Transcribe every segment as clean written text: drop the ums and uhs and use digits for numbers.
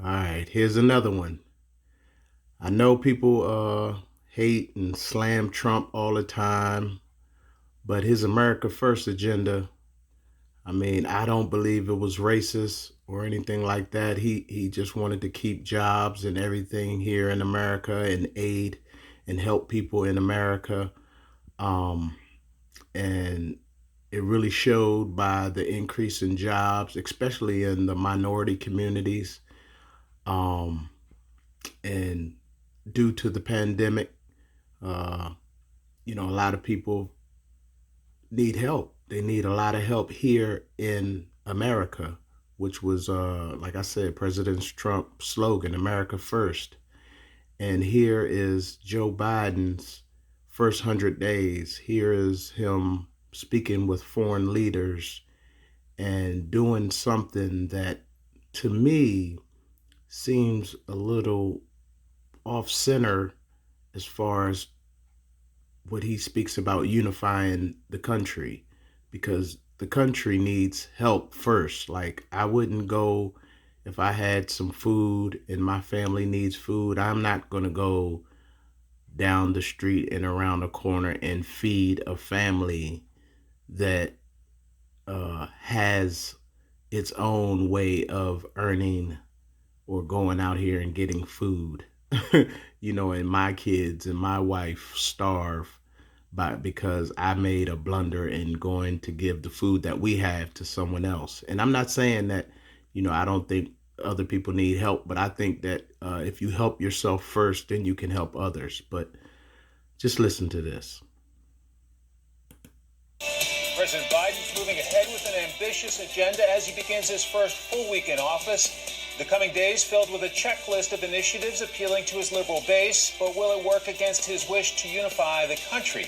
All right, here's another one. I know people hate and slam Trump all the time, but his America First agenda, I mean, I don't believe it was racist or anything like that. He just wanted to keep jobs and everything here in America and aid and help people in America. Um, and it really showed by the increase in jobs, especially in the minority communities. Um, and due to the pandemic, uh, a lot of people need help. They need a lot of help here in America, which was, like I said, President Trump's slogan, America First. And here is Joe Biden's first 100 days. Here is him speaking with foreign leaders and doing something that, to me, seems a little off center as far as what he speaks about unifying the country, because the country needs help first. Like, I wouldn't go if I had some food and my family needs food. I'm not going to go down the street and around the corner and feed a family that has its own way of earning or going out here and getting food. And my kids and my wife starve because I made a blunder in going to give the food that we have to someone else. And I'm not saying that, I don't think other people need help, but I think that if you help yourself first, then you can help others. But just listen to this. President Biden's moving ahead with an ambitious agenda as he begins his first full week in office. The coming days filled with a checklist of initiatives appealing to his liberal base, but will it work against his wish to unify the country?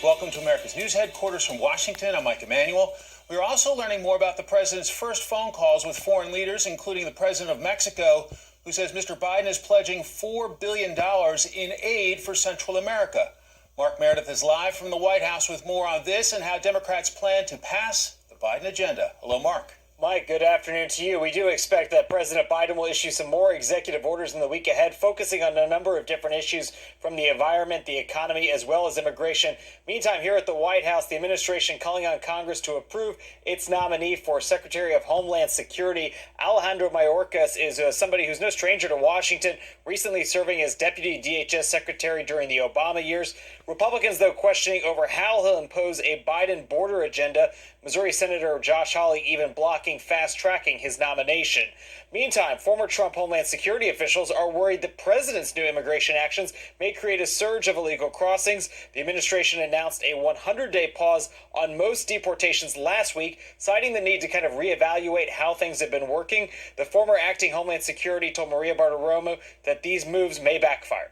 Welcome to America's News Headquarters from Washington. I'm Mike Emanuel. We're also learning more about the president's first phone calls with foreign leaders, including the president of Mexico, who says Mr. Biden is pledging $4 billion in aid for Central America. Mark Meredith is live from the White House with more on this and how Democrats plan to pass the Biden agenda. Hello, Mark. Mike, good afternoon to you. We do expect that President Biden will issue some more executive orders in the week ahead, focusing on a number of different issues from the environment, the economy, as well as immigration. Meantime, here at the White House, the administration calling on Congress to approve its nominee for Secretary of Homeland Security. Alejandro Mayorkas is somebody who's no stranger to Washington, recently serving as Deputy DHS Secretary during the Obama years. Republicans, though, questioning over how he'll impose a Biden border agenda. Missouri Senator Josh Hawley even blocking fast-tracking his nomination. Meantime, former Trump Homeland Security officials are worried the president's new immigration actions may create a surge of illegal crossings. The administration announced a 100-day pause on most deportations last week, citing the need to kind of reevaluate how things have been working. The former acting Homeland Security told Maria Bartiromo that these moves may backfire.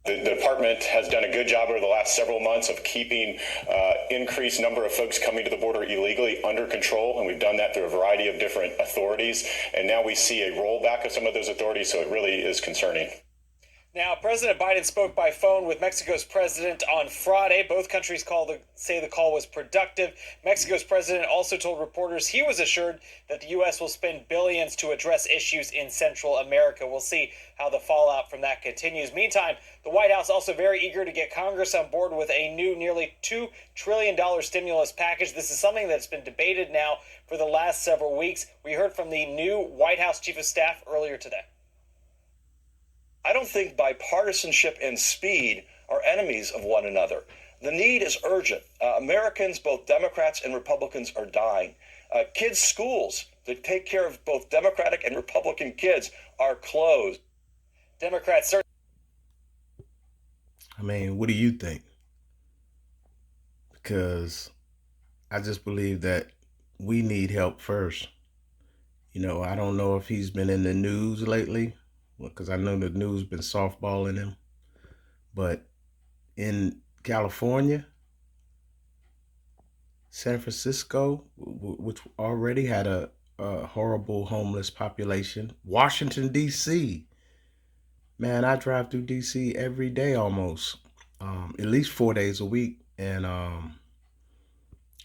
The department has done a good job over the last several months of keeping increased number of folks coming to the border illegally under control, and we've done that through a variety of different authorities. And now we see a rollback of some of those authorities, so it really is concerning. Now, President Biden spoke by phone with Mexico's president on Friday. Both countries say the call was productive. Mexico's president also told reporters he was assured that the U.S. will spend billions to address issues in Central America. We'll see how the fallout from that continues. Meantime, the White House also very eager to get Congress on board with a new nearly $2 trillion stimulus package. This is something that's been debated now for the last several weeks. We heard from the new White House Chief of Staff earlier today. I don't think bipartisanship and speed are enemies of one another. The need is urgent. Americans, both Democrats and Republicans, are dying. Kids' schools that take care of both Democratic and Republican kids are closed. Democrats certainly. I mean, what do you think? Because I just believe that we need help first. I don't know if he's been in the news lately, because I know the news been softballing him. But in California, San Francisco, which already had a horrible homeless population, Washington, D.C., man, I drive through D.C. every day almost, at least 4 days a week. And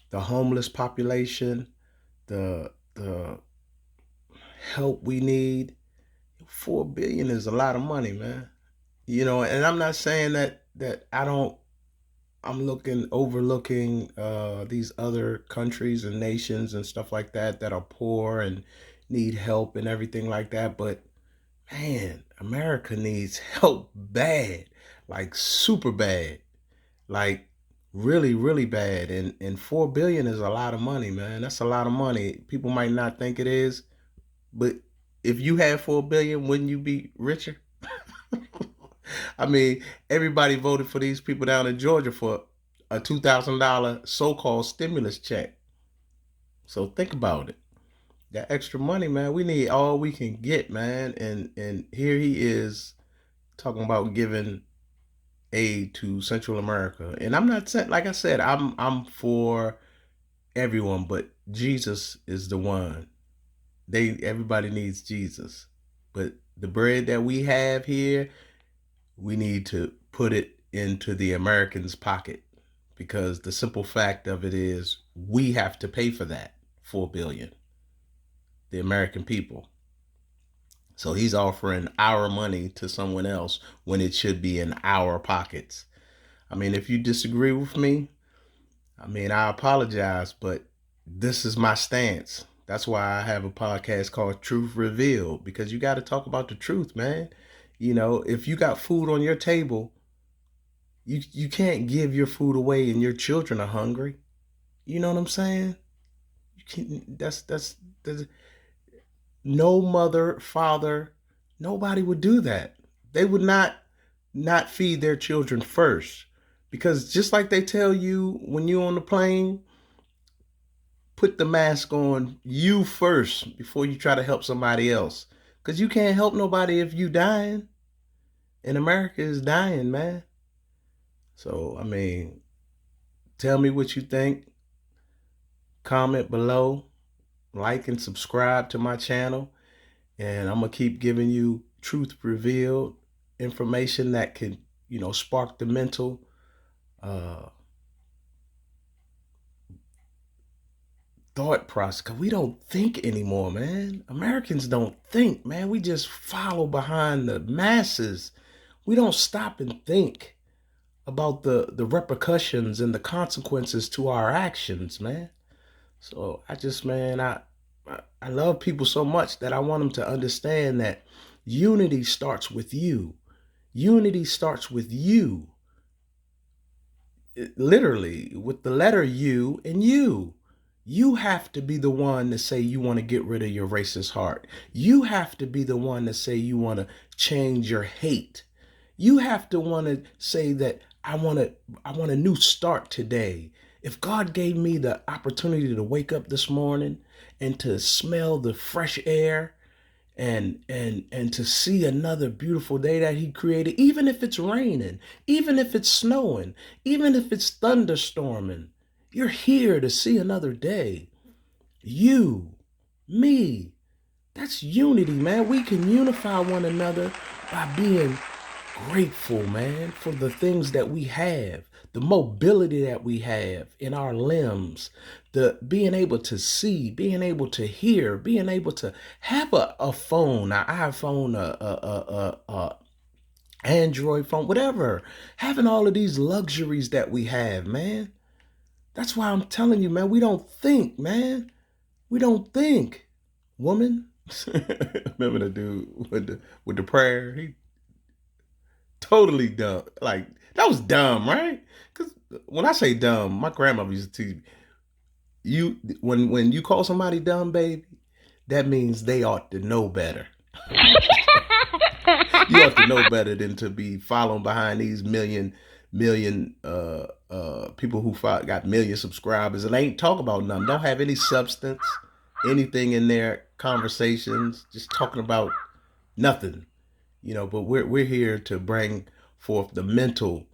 the homeless population, the help we need. $4 billion is a lot of money, man. And I'm not saying that I'm overlooking these other countries and nations and stuff like that are poor and need help and everything like that. But man, America needs help bad, like super bad, like really, really bad. And 4 billion is a lot of money, man. That's a lot of money. People might not think it is, but if you had 4 billion, wouldn't you be richer? I mean, everybody voted for these people down in Georgia for a $2,000 so-called stimulus check. So think about it. That extra money, man, we need all we can get, man. And here he is talking about giving aid to Central America. And I'm not saying, like I said, I'm for everyone, but Jesus is the one. Everybody needs Jesus. But the bread that we have here, we need to put it into the Americans' pocket, because the simple fact of it is we have to pay for that 4 billion, the American people. So he's offering our money to someone else when it should be in our pockets. I mean, if you disagree with me, I apologize, but this is my stance. That's why I have a podcast called Troof Revealed, because you got to talk about the truth, man. If you got food on your table, you can't give your food away and your children are hungry. You know what I'm saying? You can't. That's no mother, father, nobody would do that. They would not feed their children first, because just like they tell you when you're on the plane, put the mask on you first before you try to help somebody else, because you can't help nobody if you dying. And America is dying, man. So, tell me what you think. Comment below. Like and subscribe to my channel. And I'm going to keep giving you truth revealed, information that can, spark the mental thought process. Because we don't think anymore, man. Americans don't think, man. We just follow behind the masses. We don't stop and think about the repercussions and the consequences to our actions, man. So I love people so much that I want them to understand that unity starts with you. Unity starts with you. Literally, with the letter U and you. You have to be the one to say you want to get rid of your racist heart. You have to be the one to say you want to change your hate. You have to want to say that I want a new start today. If God gave me the opportunity to wake up this morning and to smell the fresh air and to see another beautiful day that he created, even if it's raining, even if it's snowing, even if it's thunderstorming, you're here to see another day. You, me, that's unity, man. We can unify one another by being grateful, man, for the things that we have, the mobility that we have in our limbs, the being able to see, being able to hear, being able to have a phone, an iPhone, a Android phone, whatever, having all of these luxuries that we have, man. That's why I'm telling you, man, we don't think, man. We don't think. Woman, remember the dude with the prayer? He totally dumb. Like, that was dumb, right? Because when I say dumb, my grandmother used to teach me, when you call somebody dumb, baby, that means they ought to know better. You ought to know better than to be following behind these million people who got million subscribers and ain't talk about nothing. Don't have any substance, anything in their conversations, just talking about nothing. But we're here to bring forth the mental,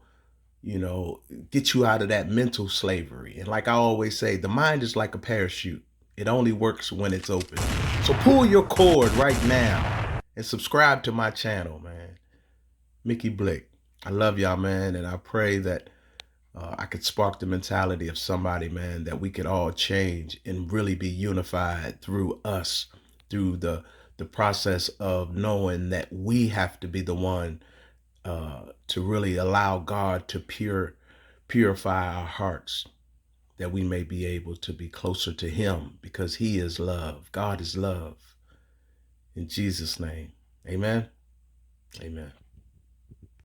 get you out of that mental slavery. And like I always say, the mind is like a parachute. It only works when it's open. So pull your cord right now and subscribe to my channel, man. Miki Blik. I love y'all, man. And I pray that I could spark the mentality of somebody, man, that we could all change and really be unified through us, through the the process of knowing that we have to be the one to really allow God to purify our hearts, that we may be able to be closer to him, because he is love. God is love. In Jesus' name, amen. Amen.